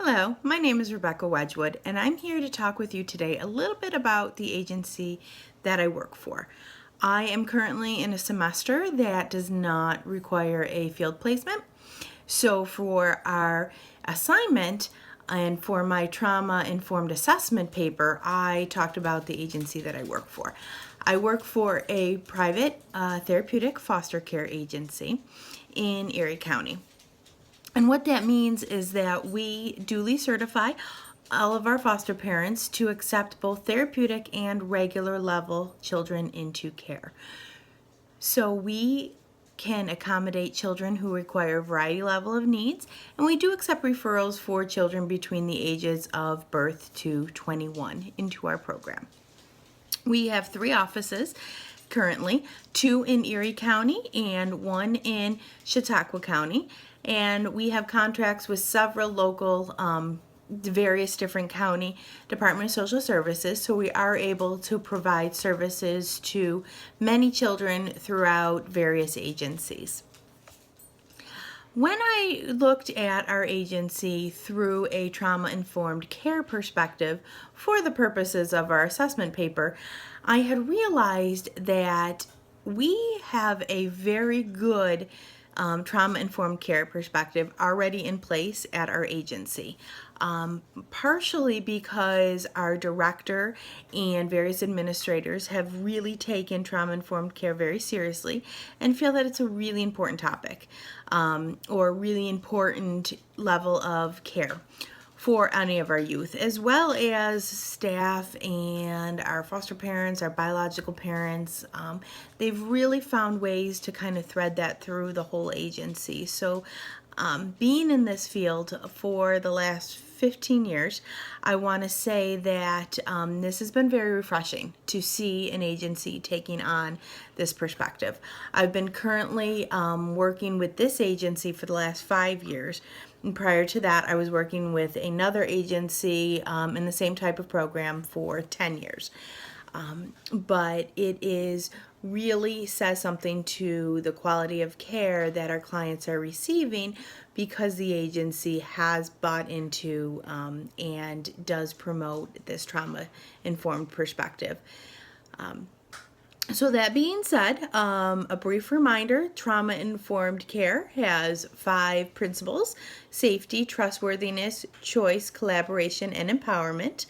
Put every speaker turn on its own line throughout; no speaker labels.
Hello, my name is Rebecca Wedgwood, and I'm here to talk with you today a little bit about the agency that I work for. I am currently in a semester that does not require a field placement. So for our assignment and for my trauma-informed assessment paper, I talked about the agency that I work for. I work for a private therapeutic foster care agency in Erie County. And what that means is that we duly certify all of our foster parents to accept both therapeutic and regular level children into care. So we can accommodate children who require a variety level of needs, and we do accept referrals for children between the ages of birth to 21 into our program. We have 3 offices currently, 2 in Erie County and 1 in Chautauqua County. And we have contracts with several local, various different county Department of Social Services, so we are able to provide services to many children throughout various agencies. When I looked at our agency through a trauma-informed care perspective for the purposes of our assessment paper, I had realized that we have a very good trauma-informed care perspective already in place at our agency. Partially because our director and various administrators have really taken trauma-informed care very seriously and feel that it's a really important topic or really important level of care for any of our youth, as well as staff and our foster parents, our biological parents. They've really found ways to kind of thread that through the whole agency. So being in this field for the last 15 years, I want to say that this has been very refreshing to see an agency taking on this perspective. I've been currently working with this agency for the last 5 years. And prior to that, I was working with another agency in the same type of program for 10 years. But it is really says something to the quality of care that our clients are receiving because the agency has bought into and does promote this trauma-informed perspective. So that being said, a brief reminder, trauma-informed care has 5 principles: safety, trustworthiness, choice, collaboration, and empowerment.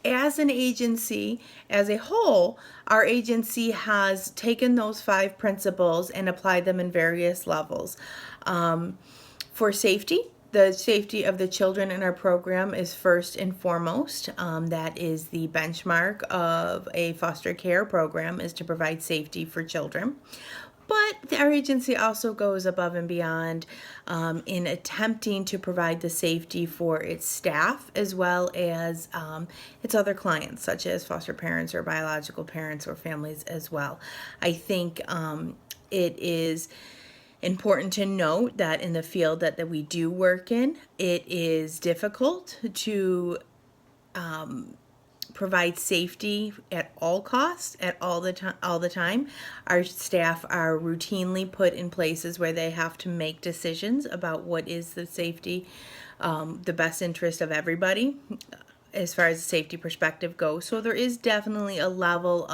As an agency, as a whole, our agency has taken those 5 principles and applied them in various levels. For safety, the safety of the children in our program is first and foremost. That is the benchmark of a foster care program, is to provide safety for children. But our agency also goes above and beyond in attempting to provide the safety for its staff as well as its other clients, such as foster parents or biological parents or families as well. I think it is important to note that in the field that we do work in, it is difficult to provide safety at all costs at all the time. Our staff are routinely put in places where they have to make decisions about what is the safety, the best interest of everybody as far as the safety perspective goes. So there is definitely a level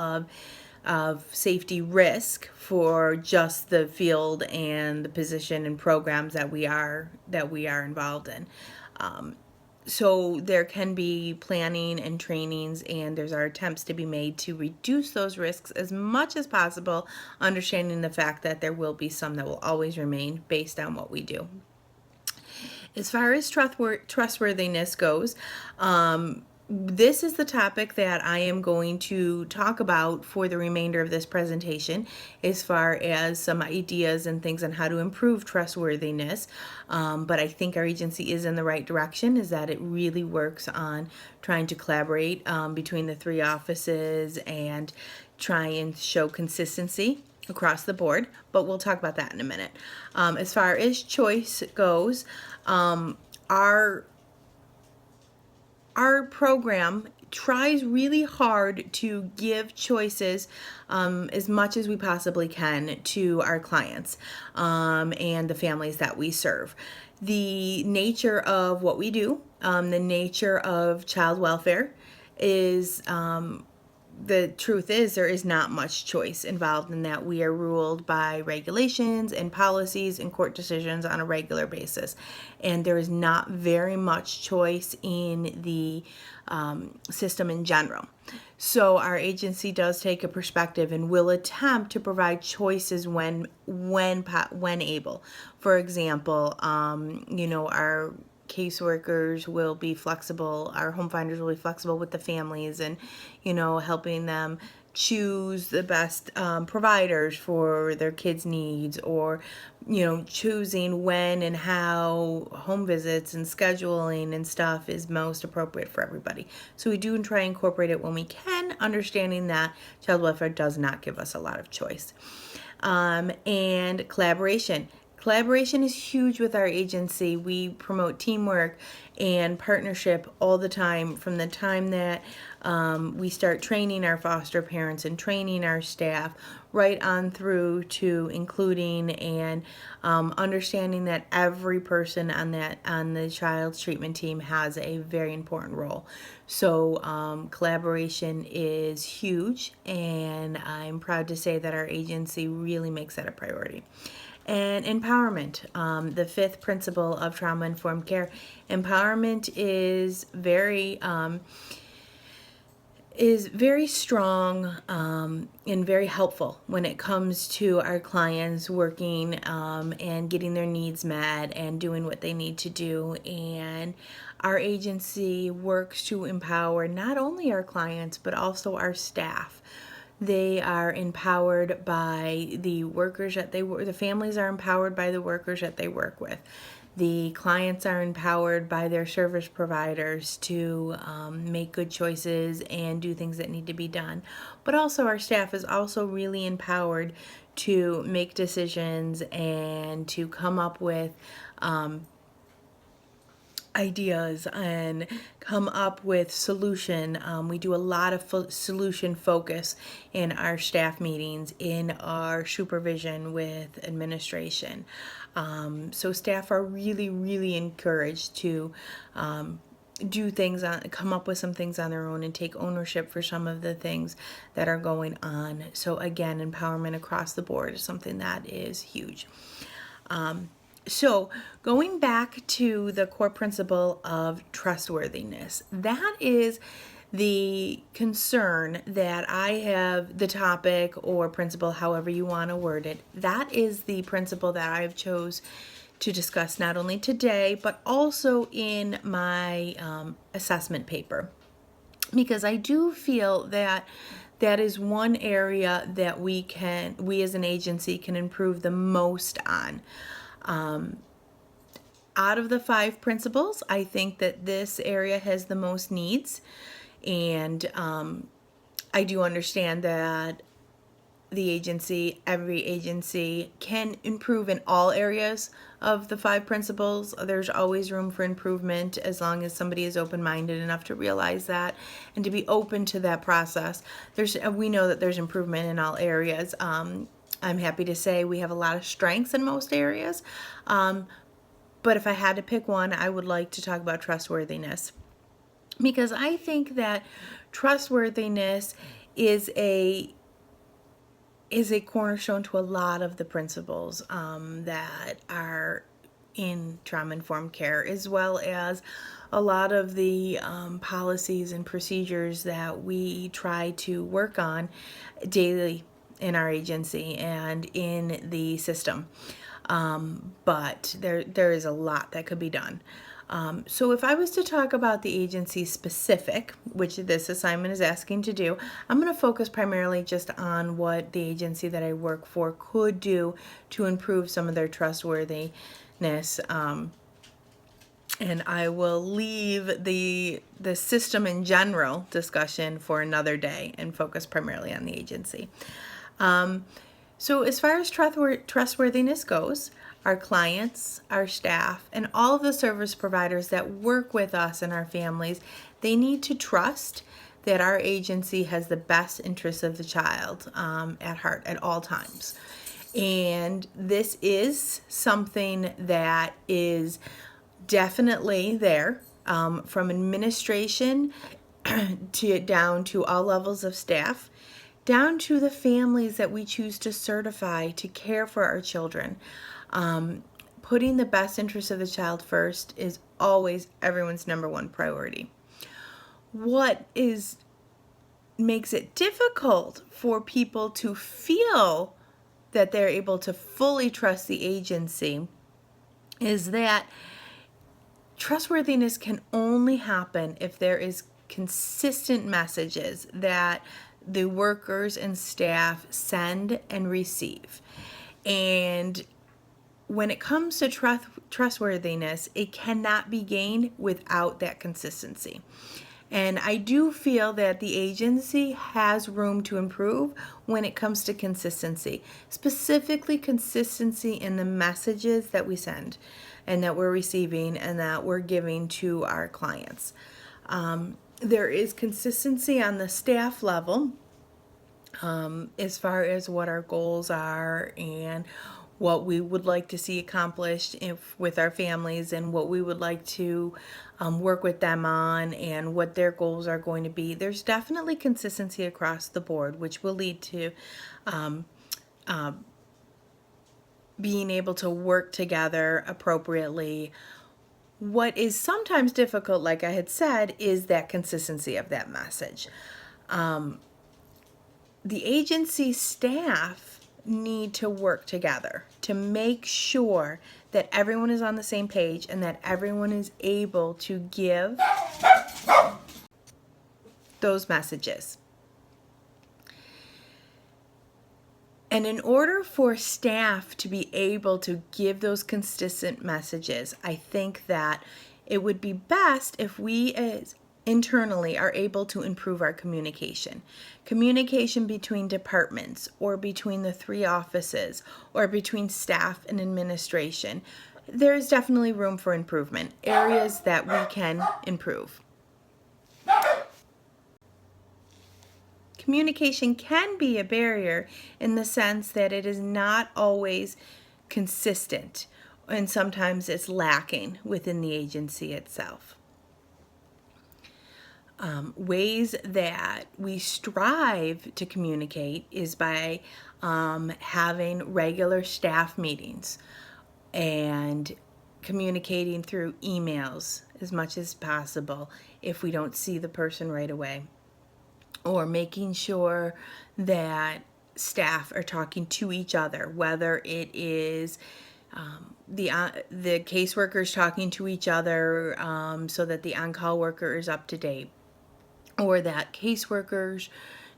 of safety risk for just the field and the position and programs that we are involved in. So there can be planning and trainings, and there's our attempts to be made to reduce those risks as much as possible, understanding the fact that there will be some that will always remain based on what we do. As far as trustworthiness goes, this is the topic that I am going to talk about for the remainder of this presentation, as far as some ideas and things on how to improve trustworthiness. But I think our agency is in the right direction, is that it really works on trying to collaborate between the 3 offices and try and show consistency across the board, but we'll talk about that in a minute. As far as choice goes, our program tries really hard to give choices as much as we possibly can to our clients and the families that we serve. The nature of what we do, the nature of child welfare is the truth is there is not much choice involved in that. We are ruled by regulations and policies and court decisions on a regular basis, and there is not very much choice in the system in general. So our agency does take a perspective and will attempt to provide choices when able. For example, our caseworkers will be flexible, our home finders will be flexible with the families and, helping them choose the best providers for their kids' needs, or, choosing when and how home visits and scheduling and stuff is most appropriate for everybody. So we do try and incorporate it when we can, understanding that child welfare does not give us a lot of choice. And collaboration. Collaboration is huge with our agency. We promote teamwork and partnership all the time, from the time that we start training our foster parents and training our staff, right on through to including and understanding that every person on the child's treatment team has a very important role. So collaboration is huge, and I'm proud to say that our agency really makes that a priority. And empowerment, the fifth principle of trauma-informed care. Empowerment is very strong and very helpful when it comes to our clients working and getting their needs met and doing what they need to do. And our agency works to empower not only our clients but also our staff. They are empowered by the workers that the families are empowered by the workers that they work with. The clients are empowered by their service providers to make good choices and do things that need to be done. But also our staff is also really empowered to make decisions and to come up with ideas and come up with solution. We do a lot of solution focus in our staff meetings, in our supervision with administration. So staff are really, really encouraged to do things, come up with some things on their own and take ownership for some of the things that are going on. So again, empowerment across the board is something that is huge. So going back to the core principle of trustworthiness, that is the concern that I have, the topic or principle, however you want to word it. That is the principle that I've chose to discuss not only today, but also in my assessment paper, because I do feel that that is one area that we as an agency can improve the most on. Out of the 5 principles, I think that this area has the most needs, and I do understand that every agency can improve in all areas of the 5 principles. There's always room for improvement as long as somebody is open-minded enough to realize that and to be open to that process. We know that there's improvement in all areas. I'm happy to say we have a lot of strengths in most areas. But if I had to pick one, I would like to talk about trustworthiness, because I think that trustworthiness is a cornerstone to a lot of the principles that are in trauma-informed care, as well as a lot of the policies and procedures that we try to work on daily in our agency and in the system. But there is a lot that could be done. So if I was to talk about the agency specific, which this assignment is asking to do, I'm going to focus primarily just on what the agency that I work for could do to improve some of their trustworthiness. And I will leave the system in general discussion for another day and focus primarily on the agency. So as far as trustworthiness goes, our clients, our staff, and all of the service providers that work with us and our families, they need to trust that our agency has the best interests of the child at heart at all times. And this is something that is definitely there, from administration to down to all levels of staff, down to the families that we choose to certify to care for our children. Putting the best interest of the child first is always everyone's number one priority. What makes it difficult for people to feel that they're able to fully trust the agency is that trustworthiness can only happen if there is consistent messages that the workers and staff send and receive. And when it comes to trustworthiness, it cannot be gained without that consistency. And I do feel that the agency has room to improve when it comes to consistency, specifically consistency in the messages that we send and that we're receiving and that we're giving to our clients. There is consistency on the staff level as far as what our goals are and what we would like to see accomplished with our families, and what we would like to work with them on, and what their goals are going to be. There's definitely consistency across the board, which will lead to being able to work together appropriately. What is sometimes difficult, like I had said, is that consistency of that message. The agency staff need to work together to make sure that everyone is on the same page and that everyone is able to give those messages. And in order for staff to be able to give those consistent messages, I think that it would be best if we as internally are able to improve our communication. Communication between departments or between the 3 offices or between staff and administration. There is definitely room for improvement, areas that we can improve. Communication can be a barrier in the sense that it is not always consistent, and sometimes it's lacking within the agency itself. Ways that we strive to communicate is by having regular staff meetings and communicating through emails as much as possible if we don't see the person right away, or making sure that staff are talking to each other, whether it is the caseworkers talking to each other so that the on-call worker is up to date, or that caseworkers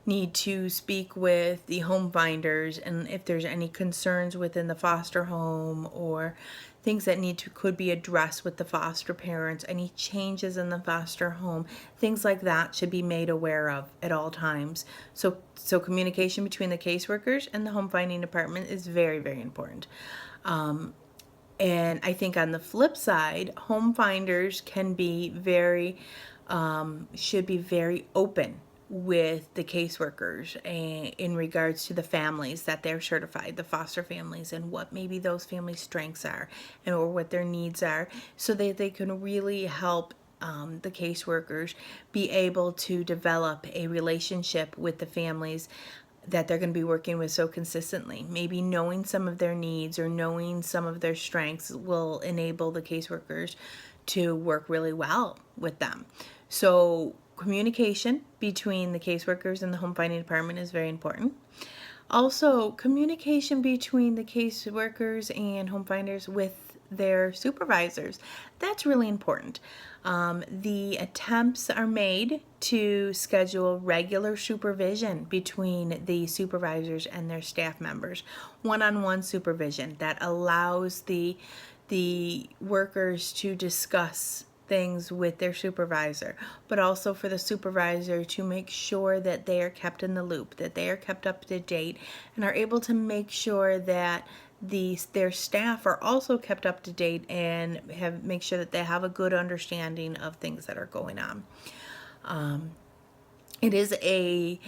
need to speak with the home finders, and if there's any concerns within the foster home or things that could be addressed with the foster parents, any changes in the foster home, things like that should be made aware of at all times. So communication between the caseworkers and the home finding department is very, very important. And I think on the flip side, home finders can be should be very open with the caseworkers in regards to the families that they're certified, the foster families, and what maybe those families' strengths are or what their needs are, so that they can really help the caseworkers be able to develop a relationship with the families that they're going to be working with so consistently. Maybe knowing some of their needs or knowing some of their strengths will enable the caseworkers to work really well with them. So communication between the caseworkers and the home finding department is very important. Also, communication between the caseworkers and home finders with their supervisors. That's really important. The attempts are made to schedule regular supervision between the supervisors and their staff members. One-on-one supervision that allows the workers to discuss things with their supervisor, but also for the supervisor to make sure that they are kept in the loop, that they are kept up to date, and are able to make sure that their staff are also kept up to date and make sure that they have a good understanding of things that are going on. It is a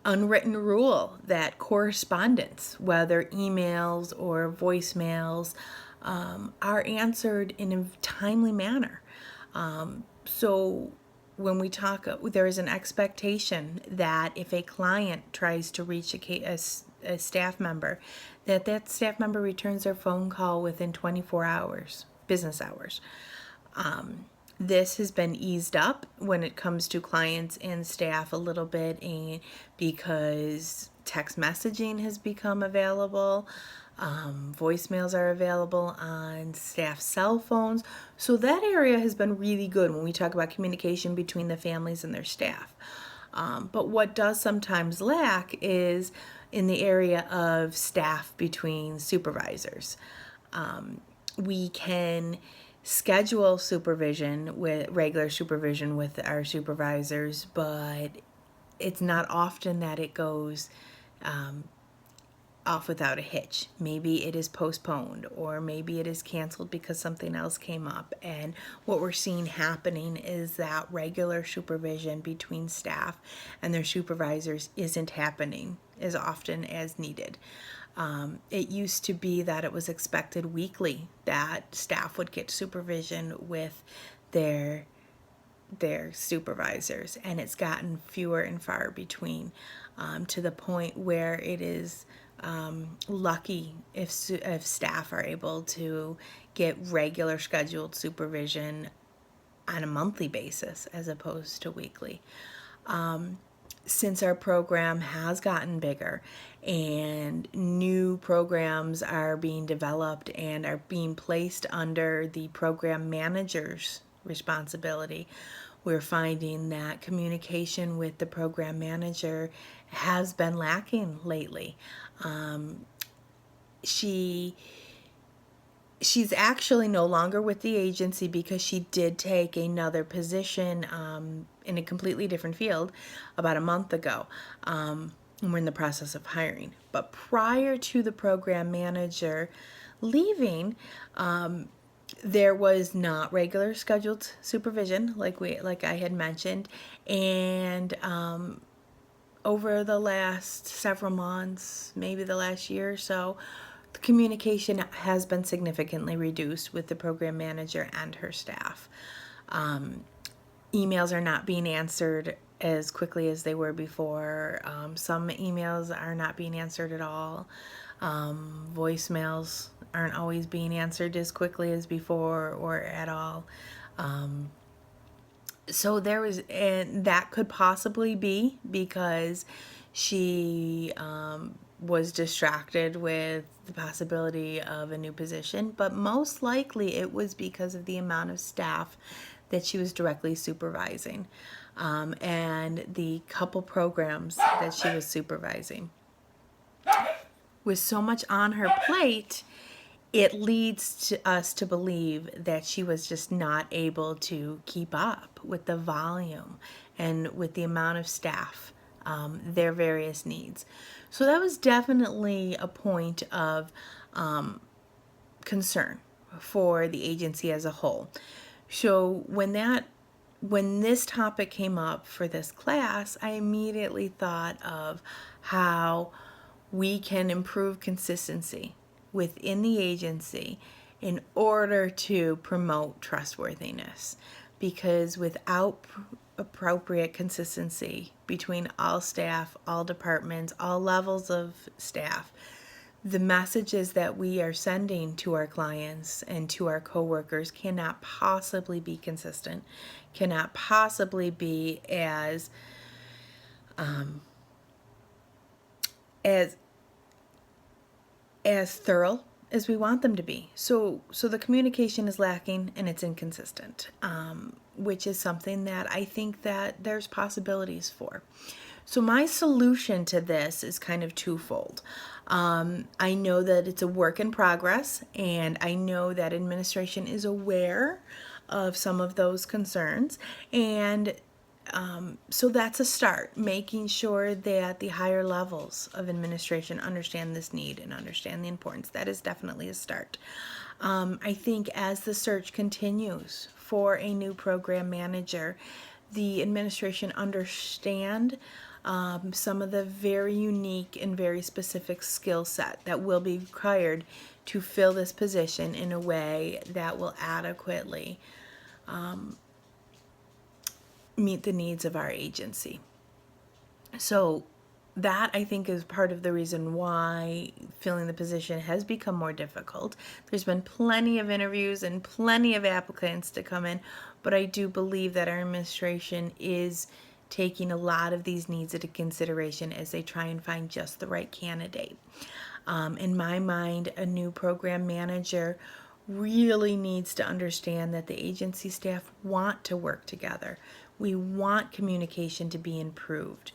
unwritten rule that correspondence, whether emails or voicemails, are answered in a timely manner. So when we talk, there is an expectation that if a client tries to reach a staff member, that staff member returns their phone call within 24 hours, business hours. This has been eased up when it comes to clients and staff a little bit, and because text messaging has become available, voicemails are available on staff cell phones. So that area has been really good when we talk about communication between the families and their staff. But what does sometimes lack is in the area of staff between supervisors. We can schedule supervision with regular supervision with our supervisors, but it's not often that it goes off without a hitch. Maybe it is postponed, or maybe it is canceled because something else came up. And what we're seeing happening is that regular supervision between staff and their supervisors isn't happening as often as needed. It used to be that it was expected weekly that staff would get supervision with their supervisors, and it's gotten fewer and far between, to the point where it is lucky if staff are able to get regular scheduled supervision on a monthly basis as opposed to weekly. Since our program has gotten bigger and new programs are being developed and are being placed under the program manager's responsibility, we're finding that communication with the program manager has been lacking lately. She's actually no longer with the agency because she did take another position in a completely different field about a month ago. And we're in the process of hiring. But prior to the program manager leaving, there was not regular scheduled supervision like I had mentioned, and over the last several months, maybe the last year or so, the communication has been significantly reduced with the program manager and her staff. Emails are not being answered as quickly as they were before. Some emails are not being answered at all. Voicemails aren't always being answered as quickly as before or at all. So there was, and that could possibly be because she was distracted with the possibility of a new position, but most likely it was because of the amount of staff that she was directly supervising, and the couple programs that she was supervising. With so much on her plate, it leads to us to believe that she was just not able to keep up with the volume and with the amount of staff, their various needs. So that was definitely a point of concern for the agency as a whole. So when this topic came up for this class, I immediately thought of how we can improve consistency within the agency in order to promote trustworthiness. Because without appropriate consistency between all staff, all departments, all levels of staff, the messages that we are sending to our clients and to our coworkers cannot possibly be consistent, cannot possibly be as thorough as we want them to be. So the communication is lacking and it's inconsistent, which is something that I think that there's possibilities for. So my solution to this is kind of twofold. I know that it's a work in progress, and I know that administration is aware of some of those concerns, and so that's a start, making sure that the higher levels of administration understand this need and understand the importance. That is definitely a start. I think as the search continues for a new program manager, the administration understand some of the very unique and very specific skill set that will be required to fill this position in a way that will adequately meet the needs of our agency. So that, I think, is part of the reason why filling the position has become more difficult. There's been plenty of interviews and plenty of applicants to come in, but I do believe that our administration is taking a lot of these needs into consideration as they try and find just the right candidate. In my mind, a new program manager really needs to understand that the agency staff want to work together. We want communication to be improved.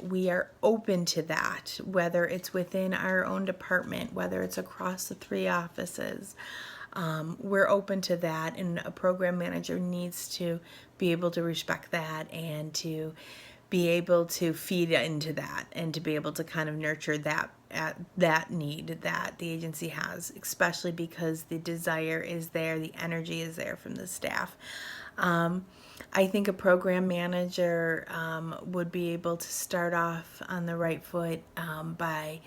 We are open to that, whether it's within our own department, whether it's across the 3 offices. We're open to that, and a program manager needs to be able to respect that and to be able to feed into that and to be able to kind of nurture that need that the agency has, especially because the desire is there, the energy is there from the staff. I think a program manager would be able to start off on the right foot by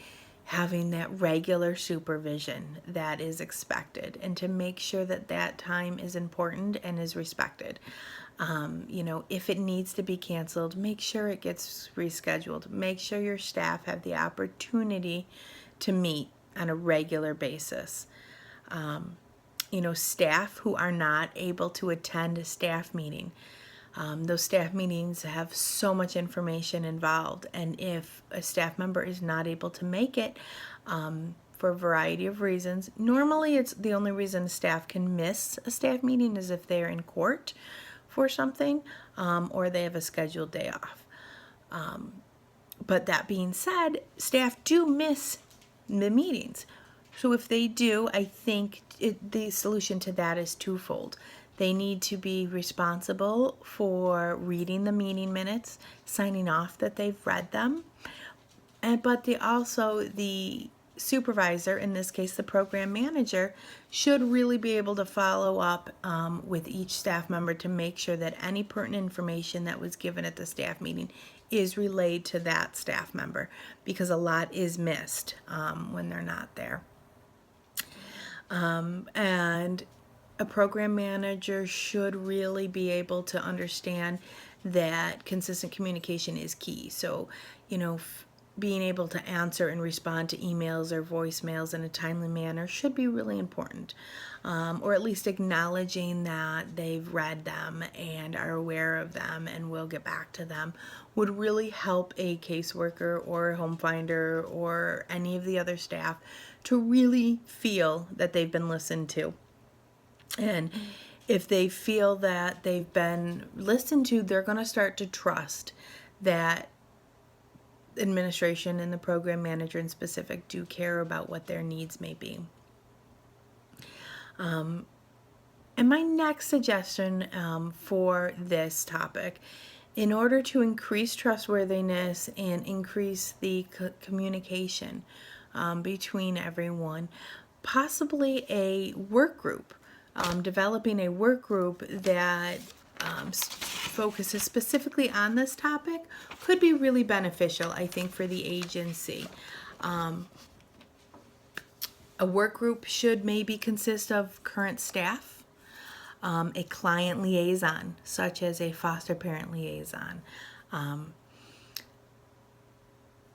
having that regular supervision that is expected, and to make sure that that time is important and is respected. If it needs to be canceled, make sure it gets rescheduled. Make sure your staff have the opportunity to meet on a regular basis. Staff who are not able to attend a staff meeting, those staff meetings have so much information involved, and if a staff member is not able to make it for a variety of reasons, normally it's the only reason staff can miss a staff meeting is if they're in court for something or they have a scheduled day off. But that being said, staff do miss the meetings. So if they do, I think the solution to that is twofold. They need to be responsible for reading the meeting minutes, signing off that they've read them, but the supervisor, in this case the program manager, should really be able to follow up with each staff member to make sure that any pertinent information that was given at the staff meeting is relayed to that staff member, because a lot is missed when they're not there. And a program manager should really be able to understand that consistent communication is key. So, being able to answer and respond to emails or voicemails in a timely manner should be really important. Or at least acknowledging that they've read them and are aware of them and will get back to them would really help a caseworker or a home finder or any of the other staff to really feel that they've been listened to. And if they feel that they've been listened to, they're going to start to trust that administration and the program manager in specific do care about what their needs may be. And my next suggestion for this topic, in order to increase trustworthiness and increase the communication between everyone, possibly a work group. Developing a work group that focuses specifically on this topic could be really beneficial, I think, for the agency. A work group should maybe consist of current staff, a client liaison, such as a foster parent liaison.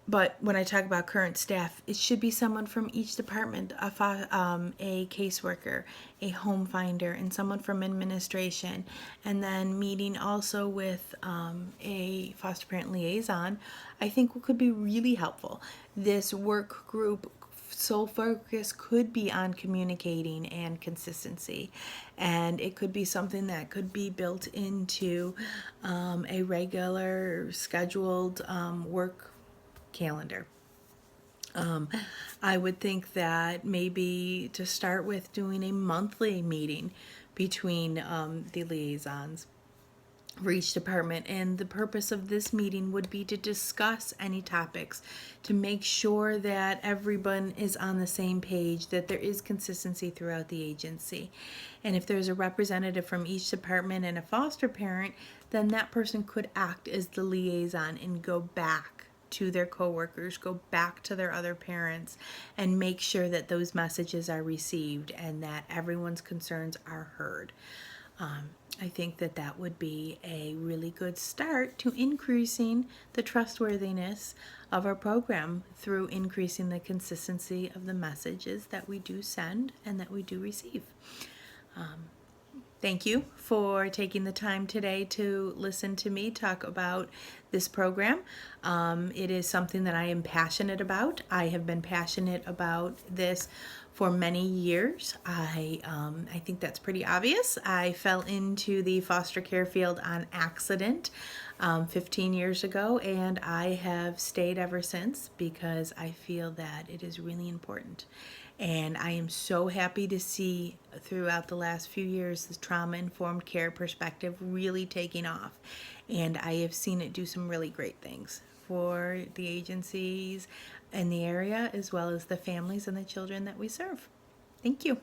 But when I talk about current staff, it should be someone from each department, a caseworker, a home finder, and someone from administration. And then meeting also with a foster parent liaison, I think could be really helpful. This work group sole focus could be on communicating and consistency. And it could be something that could be built into a regular scheduled work calendar. I would think that maybe to start with doing a monthly meeting between the liaisons for each department, and the purpose of this meeting would be to discuss any topics, to make sure that everyone is on the same page, that there is consistency throughout the agency. And if there's a representative from each department and a foster parent, then that person could act as the liaison and go back to their coworkers, go back to their other parents, and make sure that those messages are received and that everyone's concerns are heard. I think that that would be a really good start to increasing the trustworthiness of our program through increasing the consistency of the messages that we do send and that we do receive. Thank you for taking the time today to listen to me talk about this program. It is something that I am passionate about. I have been passionate about this for many years. I think that's pretty obvious. I fell into the foster care field on accident 15 years ago, and I have stayed ever since because I feel that it is really important. And I am so happy to see throughout the last few years this trauma-informed care perspective really taking off. And I have seen it do some really great things for the agencies in the area as well as the families and the children that we serve. Thank you.